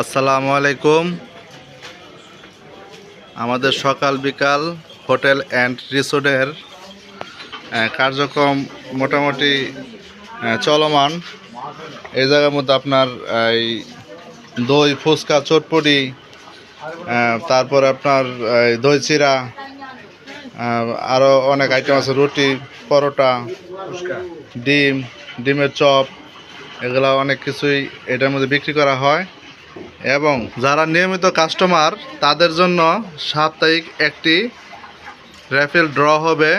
আসসালামু আলাইকুম। আমাদের সকাল বিকাল হোটেল অ্যান্ড রিসোর্টের কার্যক্রম মোটামুটি চলমান। এই জায়গার মধ্যে আপনার এই দই, ফুচকা, চটপটি, তারপর আপনার দই চিরা, আরও অনেক আইটেম আছে, রুটি, পরোটা, ডিমের চপ, এগুলা অনেক কিছুই এটার মধ্যে বিক্রি করা হয়। এবং যারা নিয়মিত কাস্টমার তাদের জন্য সাপ্তাহিক একটি র্যাফেল ড্র হবে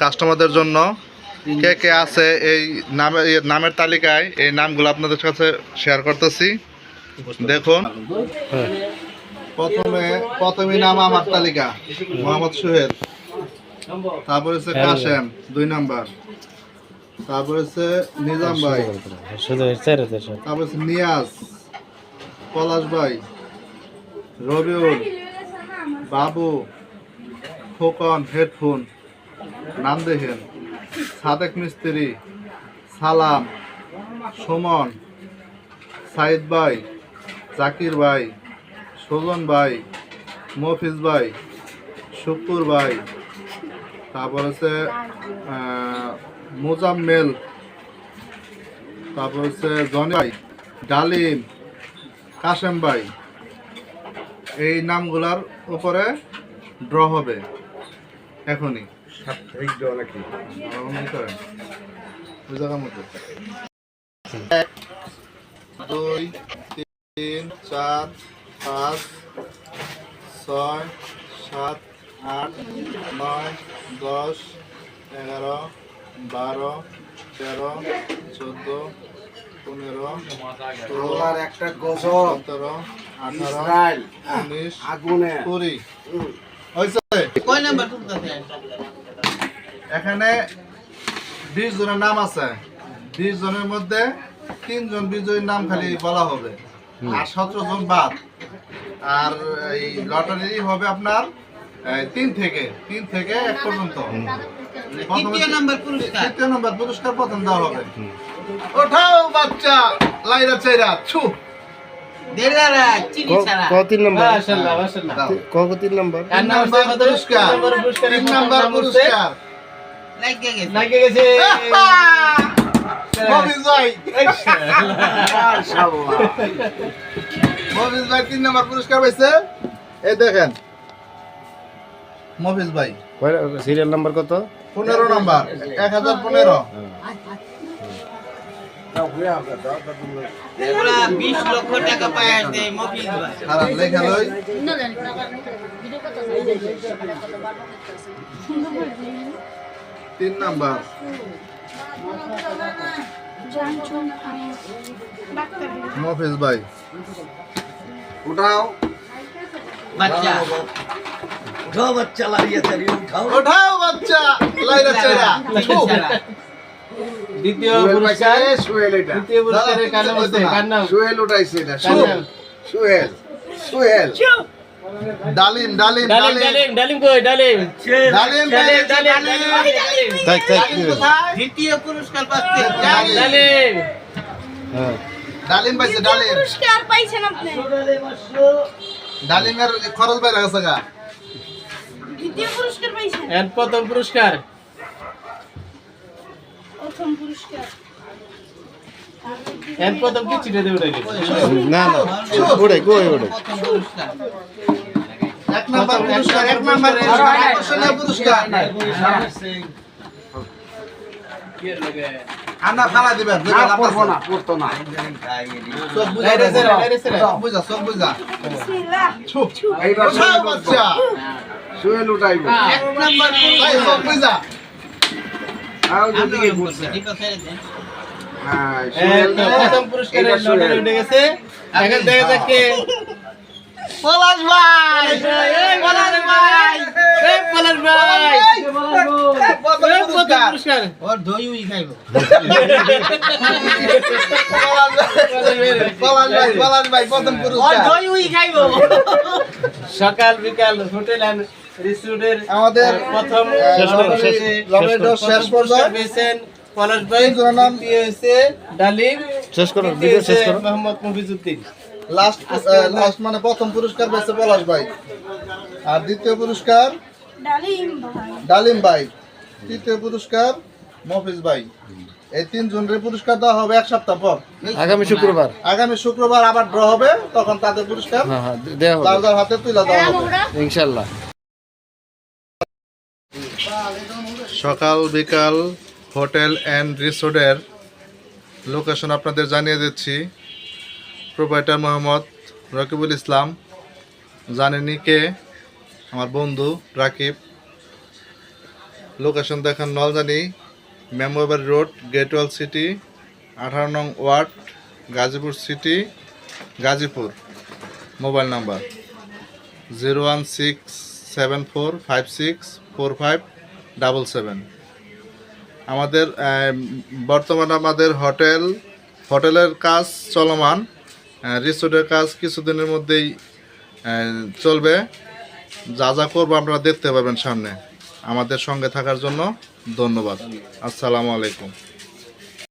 কাস্টমারদের জন্য। কে কে আছে এই নামের তালিকায়, এই নামগুলো আপনাদের কাছে শেয়ার করতেছি, দেখুন। প্রথমে নাম আমার তালিকা মোহাম্মদ সোহেল, তারপর হচ্ছে কাশেম 2 নাম্বার, তারপর হচ্ছে নিজাম ভাই, তারপর হচ্ছে নিয়াজ, পলাশ ভাই, রবিউল, বাবু, খোকন, হেডফোন, নাম দেখেন, সাদেক মিস্ত্রি, সালাম, সুমন, সাইদ ভাই, জাকির ভাই, সুজন ভাই, মফিজ ভাই, শুকুর ভাই, তারপর হচ্ছে মোজাম্মেল, তারপর হচ্ছে জনি ভাই, ডালিম, কাশেম ভাই। এই নামগুলার উপরে ড্র হবে এখনই। ওই জায়গার মধ্যে 1 2 3 4 5 6 7 8 9 10 11 12 13 14 15 16 একটা গজব 17 18 19 আগুনে 20 হইছে। কয় নাম্বার তুলতেছে? এখানে 20 জনের নাম আছে। 20 জনের মধ্যে 3 জন বিজয়ীর নাম খালি বলা হবে, আর 17 জন বাদ। আর এই লটারি হবে আপনার 3 থেকে 1 পর্যন্ত। তৃতীয় নাম্বার পুরস্কার প্রথম দেওয়া হবে। ওঠাও বাচ্চা, লাইরা চাইরা ছু পুরস্কার পাইছে। এই দেখেন মফিজ ভাই, সিরিয়াল নাম্বার কত? 15 নাম্বার, 1015। এগুলা 20 লক্ষ টাকা পায় দেয় মফিজ ভাই। খারাপ লেখা লই। 3 নাম্বার মফিজ ভাই, উঠাও বাচ্চা, উঠাও বাচ্চা, লাইয়া চারি উঠাও, ওঠাও বাচ্চা, লাইরা চাইরা ছু। দ্বিতীয় পুরস্কার সোহেল, এটা দ্বিতীয় পুরস্কারের কার নাম? সোহেল উঠাইছে, এটা সোহেল। সোহেল ডালিম ডালিম কই? ডালিম দ্বিতীয় পুরস্কার পাচ্ছে ডালিম। ডালিম পাইছে। ডালিম পুরস্কার পাইছেন আপনি। ডালিমের খরচ বাইরে গেছে গা। দ্বিতীয় পুরস্কার পাইছেন। এর প্রথম পুরস্কার প্রথম পুরস্কার এর প্রথম কি চিঠি দেবে? না ওড়ে কই ওড়ে প্রথম পুরস্কার। 1 নাম্বার পুরস্কার, 1 নাম্বার আকর্ষণীয় পুরস্কার। আনা খালা দিবেন, পড়তো না। সব বুঝা, সব বুঝা। বিসমিল্লাহ। এইবার ওঠাও বাচ্চা, সোহেল উঠাইবো। 1 নাম্বার ভাই সব বুঝা। আও যদি পড়ছে। হ্যাঁ, সোহেল প্রথম পুরস্কারের লটারি উঠে গেছে। এখন দেখা যাক কে। পলাশ ভাই, পলাশ ভাই, পলাশ ভাই, প্রথম পুরস্কার। পুরস্কার ওর দইই খাইব। পলাশ ভাই প্রথম ওর পুরস্কার। দইই খাইব। সকাল বিকাল হোটেল এন্ড রিসোর্টের আমাদের প্রথম লটারি শেষ পর্যায়ে পেয়েছেন পলাশ ভাই, তিনজনের নাম দ্বিতীয় হয়েছে ডালিম, শেষ করো ভিডিও শেষ করো মোহাম্মদ মফিজউদ্দিন। লাস্ট লাস্ট মানে প্রথম পুরস্কার পেয়েছে পলাশ ভাই, আর দ্বিতীয় পুরস্কার ডালিম ভাই। ডালিম ভাই, তৃতীয় পুরস্কার মফিজ ভাই। এই তিনজনের পুরস্কার দেওয়া হবে এক সপ্তাহ পর। আগামী শুক্রবার। আগামী শুক্রবার আবার ড্র হবে, তখন তাদের পুরস্কার হ্যাঁ হ্যাঁ দেওয়া যার হবে যার হাতে তুলে দেওয়া হবে ইনশাআল্লাহ। সকাল বিকাল হোটেল অ্যান্ড রিসোর্টের লোকেশন আপনাদের জানিয়ে দিচ্ছি। প্রোপাইটার মোহাম্মদ রকিবুল ইসলাম, জানেনই কে, আমার বন্ধু রাকিব। লোকেশন দেখেন নলজানি মেমোবারি রোড, গেটওয়াল সিটি, 18 নং ward, Gazipur city, Gazipur. Mobile number 01674564577। আমাদের বর্তমানে আমাদের হোটেলের কাজ চলমান, রিসোর্টের কাজ কিছুদিনের মধ্যেই চলবে। যা যা করবো আপনারা দেখতে পাবেন সামনে। আমাদের সঙ্গে থাকার জন্য ধন্যবাদ। আসসালামু আলাইকুম।